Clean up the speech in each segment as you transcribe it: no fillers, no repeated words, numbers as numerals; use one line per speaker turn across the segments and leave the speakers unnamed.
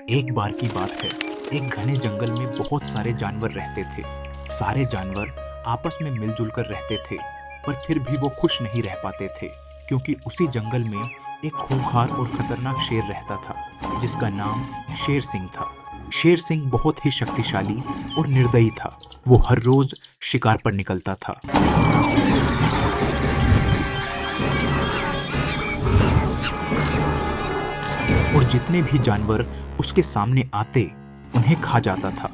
एक बार की बात है, एक घने जंगल में बहुत सारे जानवर रहते थे। सारे जानवर आपस में मिलजुल कर रहते थे, पर फिर भी वो खुश नहीं रह पाते थे, क्योंकि उसी जंगल में एक खूंखार और खतरनाक शेर रहता था, जिसका नाम शेर सिंह था। शेर सिंह बहुत ही शक्तिशाली और निर्दयी था। वो हर रोज शिकार पर निकलता था। और जितने भी जानवर उसके सामने आते, उन्हें खा जाता था।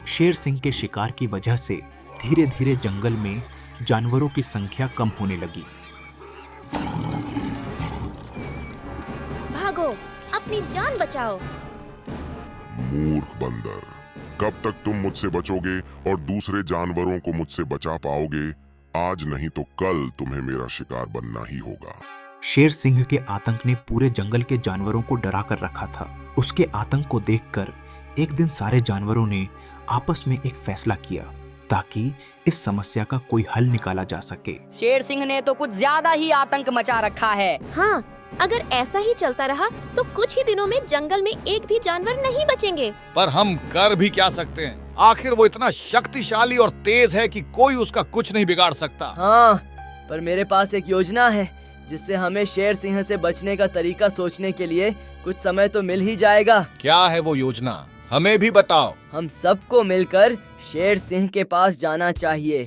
शेर सिंह के शिकार की वजह से धीरे धीरे जंगल में जानवरों की संख्या कम होने लगी।
भागो, अपनी जान बचाओ।
मूर्ख बंदर, कब तक तुम मुझसे बचोगे और दूसरे जानवरों को मुझसे बचा पाओगे? आज नहीं तो कल तुम्हें मेरा शिकार बनना ही होगा।
शेर सिंह के आतंक ने पूरे जंगल के जानवरों को डरा कर रखा था। उसके आतंक को देखकर एक दिन सारे जानवरों ने आपस में एक फैसला किया, ताकि इस समस्या का कोई हल निकाला जा सके।
शेर सिंह ने तो कुछ ज्यादा ही आतंक मचा रखा है।
हाँ, अगर ऐसा ही चलता रहा तो कुछ ही दिनों में जंगल में एक भी जानवर नहीं बचेंगे।
पर हम कर भी क्या सकते हैं? आखिर वो इतना शक्तिशाली और तेज है कि कोई उसका कुछ नहीं बिगाड़ सकता।
हाँ, पर मेरे पास एक योजना है जिससे हमें शेर सिंह से बचने का तरीका सोचने के लिए कुछ समय तो मिल ही जाएगा।
क्या है वो योजना? हमें भी बताओ।
हम सबको मिलकर शेर सिंह के पास जाना चाहिए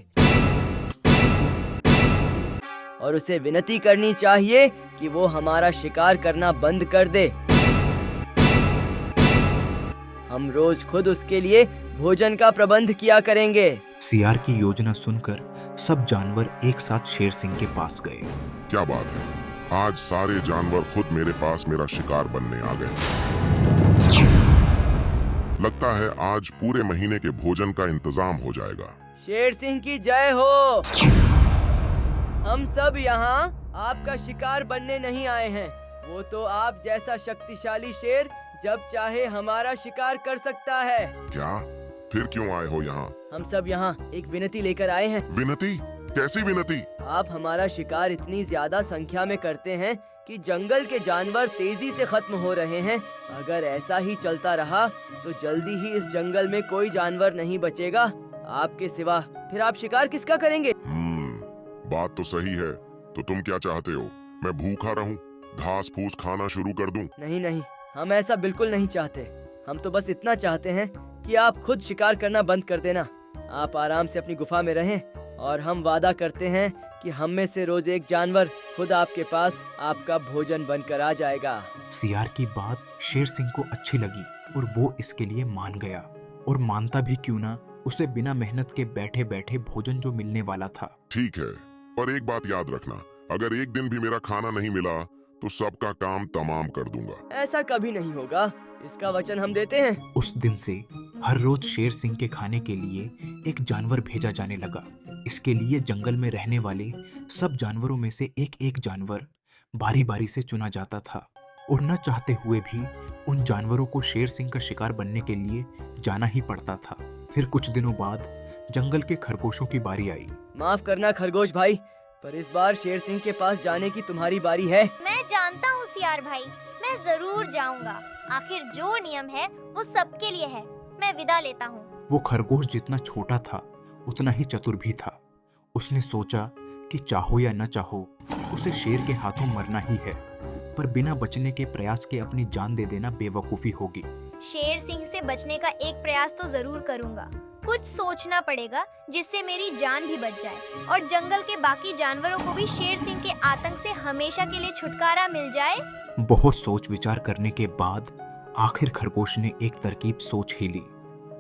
और उसे विनती करनी चाहिए कि वो हमारा शिकार करना बंद कर दे। हम रोज खुद उसके लिए भोजन का प्रबंध किया करेंगे।
सियार की योजना सुनकर सब जानवर एक साथ शेर सिंह के पास गए।
क्या बात है, आज सारे जानवर खुद मेरे पास मेरा शिकार बनने आ गए। लगता है आज पूरे महीने के भोजन का इंतजाम हो जाएगा।
शेर सिंह की जय हो। हम सब यहाँ आपका शिकार बनने नहीं आए हैं। वो तो आप जैसा शक्तिशाली शेर जब चाहे हमारा शिकार कर सकता है।
क्या? फिर क्यों आए हो यहाँ?
हम सब यहाँ एक विनती लेकर आए हैं।
विनती? कैसी विनती?
आप हमारा शिकार इतनी ज्यादा संख्या में करते हैं कि जंगल के जानवर तेजी से खत्म हो रहे हैं। अगर ऐसा ही चलता रहा तो जल्दी ही इस जंगल में कोई जानवर नहीं बचेगा आपके सिवा। फिर आप शिकार किसका करेंगे?
बात तो सही है। तो तुम क्या चाहते हो? मैं भूखा रहूं, घास फूस खाना शुरू कर दूं?
नहीं नहीं, हम ऐसा बिल्कुल नहीं चाहते। हम तो बस इतना चाहते हैं कि आप खुद शिकार करना बंद कर देना। आप आराम से अपनी गुफा में रहें और हम वादा करते हैं कि हम में से रोज एक जानवर खुद आपके पास आपका भोजन बनकर आ जाएगा।
सियार की बात शेर सिंह को अच्छी लगी और वो इसके लिए मान गया। और मानता भी क्यों ना, उसे बिना मेहनत के बैठे बैठे भोजन जो मिलने वाला था।
ठीक है, पर एक बात याद रखना, अगर एक दिन भी मेरा खाना नहीं मिला तो सबका काम तमाम कर दूंगा।
ऐसा कभी नहीं होगा, इसका वचन हम देते हैं।
उस दिन से हर रोज शेर सिंह के खाने के लिए एक जानवर भेजा जाने लगा। इसके लिए जंगल में रहने वाले सब जानवरों में से एक एक जानवर बारी बारी से चुना जाता था, और न चाहते हुए भी उन जानवरों को शेर सिंह का शिकार बनने के लिए जाना ही पड़ता था। फिर कुछ दिनों बाद जंगल के खरगोशों की बारी आई।
माफ करना खरगोश भाई, पर इस बार शेर सिंह के पास जाने की तुम्हारी बारी है।
मैं जानता हूँ सियार भाई, मैं जरूर जाऊंगा। आखिर जो नियम है वो सबके लिए है। मैं विदा लेता हूँ।
वो खरगोश जितना छोटा था उतना ही चतुर भी था। उसने सोचा कि चाहो या न चाहो उसे शेर के हाथों मरना ही है, पर बिना बचने के प्रयास के अपनी जान दे देना बेवकूफी होगी।
शेर सिंह से बचने का एक प्रयास तो जरूर करूंगा। कुछ सोचना पड़ेगा जिससे मेरी जान भी बच जाए और जंगल के बाकी जानवरों को भी शेर सिंह के आतंक से हमेशा के लिए छुटकारा मिल जाए।
बहुत सोच विचार करने के बाद आखिर खरगोश ने एक तरकीब सोच ही ली।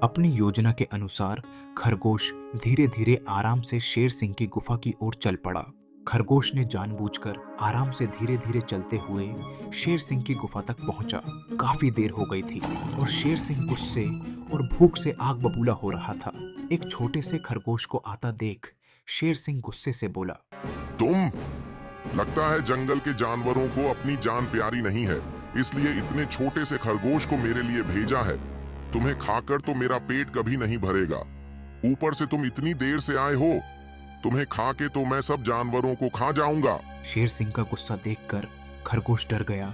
अपनी योजना के अनुसार खरगोश धीरे धीरे आराम से शेर सिंह की गुफा की ओर चल पड़ा। खरगोश ने जानबूझकर आराम से धीरे धीरे चलते हुए शेर सिंह की गुफा तक पहुंचा। काफी देर हो गई थी और शेर सिंह गुस्से और भूख से आग बबूला हो रहा था। एक छोटे से खरगोश को आता देख शेर सिंह गुस्से से बोला,
तुम? लगता है जंगल के जानवरों को अपनी जान प्यारी नहीं है, इसलिए इतने छोटे से खरगोश को मेरे लिए भेजा है। तुम्हें खाकर तो मेरा पेट कभी नहीं भरेगा, ऊपर से तुम इतनी देर से आए हो। तुम्हें खा के तो मैं सब जानवरों को खा जाऊंगा।
शेर सिंह का गुस्सा देखकर खरगोश डर गया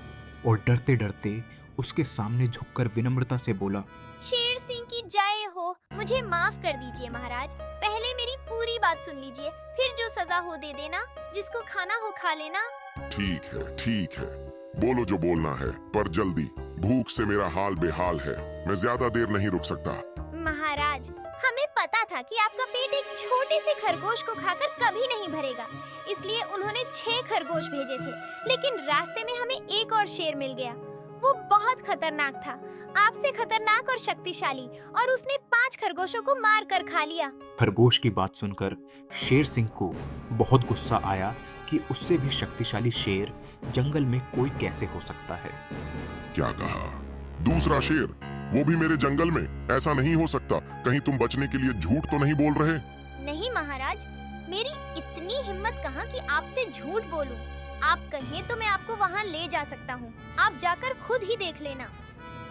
और डरते डरते उसके सामने झुककर विनम्रता से बोला,
शेर सिंह की जय हो। मुझे माफ कर दीजिए महाराज। पहले मेरी पूरी बात सुन लीजिए, फिर जो सजा हो दे देना। जिसको खाना हो खा लेना।
ठीक है, बोलो जो बोलना है, पर जल्दी। भूख से मेरा हाल बेहाल है, मैं ज्यादा देर नहीं रुक सकता।
महाराज, हमें पता था कि आपका पेट एक छोटे से खरगोश को खाकर कभी नहीं भरेगा, इसलिए उन्होंने 6 खरगोश भेजे थे। लेकिन रास्ते में हमें एक और शेर मिल गया। वो बहुत खतरनाक था, आपसे खतरनाक और शक्तिशाली, और उसने 5 खरगोशों को मार कर खा लिया।
खरगोश की बात सुनकर शेर सिंह को बहुत गुस्सा आया कि उससे भी शक्तिशाली शेर जंगल में कोई कैसे हो सकता है।
क्या कहा? दूसरा शेर, वो भी मेरे जंगल में? ऐसा नहीं हो सकता। कहीं तुम बचने के लिए झूठ तो नहीं बोल रहे?
नहीं महाराज, मेरी इतनी हिम्मत कहाँ कि आपसे झूठ बोलूं। आप कहें तो मैं आपको वहाँ ले जा सकता हूँ, आप जाकर खुद ही देख लेना।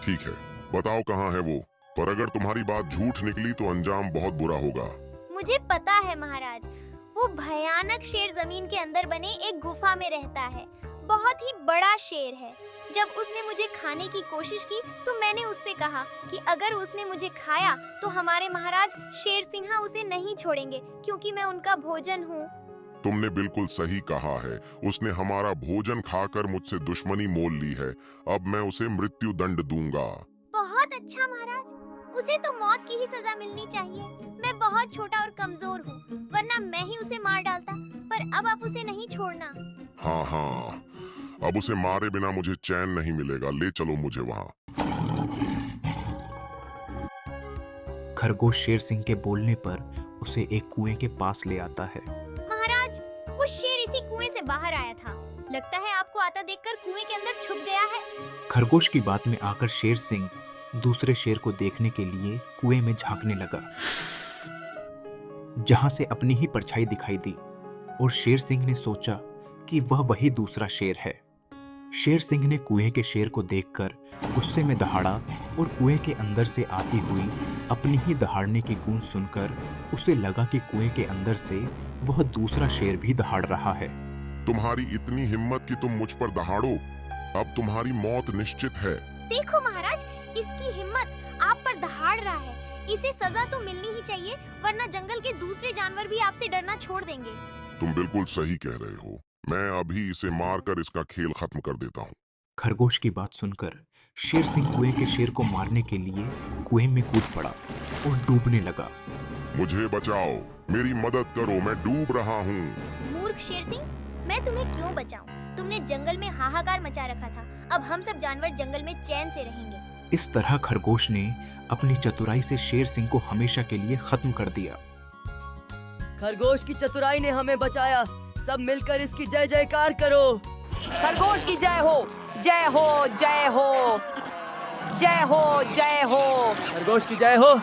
ठीक है, बताओ कहाँ है वो। पर अगर तुम्हारी बात झूठ निकली तो अंजाम बहुत बुरा होगा।
मुझे पता है महाराज, वो भयानक शेर जमीन के अंदर बने एक गुफा में रहता है। बहुत ही बड़ा शेर है। जब उसने मुझे खाने की कोशिश की तो मैंने उससे कहा कि अगर उसने मुझे खाया तो हमारे महाराज शेर सिंह उसे नहीं छोड़ेंगे, क्योंकि मैं उनका भोजन हूँ।
तुमने बिल्कुल सही कहा है। उसने हमारा भोजन खाकर मुझसे दुश्मनी मोल ली है। अब मैं उसे मृत्यु दंड दूंगा।
बहुत अच्छा महाराज, उसे तो मौत की ही सजा मिलनी चाहिए। मैं बहुत छोटा और कमजोर हूँ, वरना मैं ही उसे मार डालता। पर अब आप उसे नहीं छोड़ना।
हाँ, अब उसे मारे बिना मुझे चैन नहीं मिलेगा। ले चलो मुझे वहाँ।
खरगोश शेर सिंह के बोलने पर उसे एक कुएं के पास ले आता है।
महाराज, वो शेर इसी कुएं से बाहर आया था। लगता है आपको आता देखकर कुएं के अंदर छुप गया है।
खरगोश की बात में आकर शेर सिंह दूसरे शेर को देखने के लिए कुएं में झांकने लगा, जहां से अपनी ही परछाई दिखाई दी, और शेर सिंह ने सोचा कि वह वही दूसरा शेर है। शेर सिंह ने कुएं के शेर को देखकर गुस्से में दहाड़ा, और कुएं के अंदर से आती हुई अपनी ही दहाड़ने की गूंज सुनकर उसे लगा कि कुएं के अंदर से वह दूसरा शेर भी दहाड़ रहा है।
तुम्हारी इतनी हिम्मत कि तुम मुझ पर दहाड़ो। अब तुम्हारी मौत निश्चित है।
देखो महाराज, इसकी हिम्मत आप पर दहाड़ रहा है। इसे सजा तो मिलनी ही चाहिए, वरना जंगल के दूसरे जानवर भी आपसे डरना छोड़ देंगे।
तुम बिल्कुल सही कह रहे हो। मैं अभी इसे मारकर इसका खेल खत्म कर देता हूँ।
खरगोश की बात सुनकर शेर सिंह कुएं के शेर को मारने के लिए कुएं में कूद पड़ा और डूबने लगा।
मुझे बचाओ, मेरी मदद करो, मैं डूब रहा हूँ।
मूर्ख शेर सिंह, मैं तुम्हें क्यों बचाऊं? तुमने जंगल में हाहाकार मचा रखा था। अब हम सब जानवर जंगल में चैन से रहेंगे।
इस तरह खरगोश ने अपनी चतुराई से शेर सिंह को हमेशा के लिए खत्म कर दिया।
खरगोश की चतुराई ने हमें बचाया। सब मिलकर इसकी जय जयकार करो।
खरगोश की जय हो, जय हो, जय हो, जय हो, जय हो।
खरगोश की जय हो।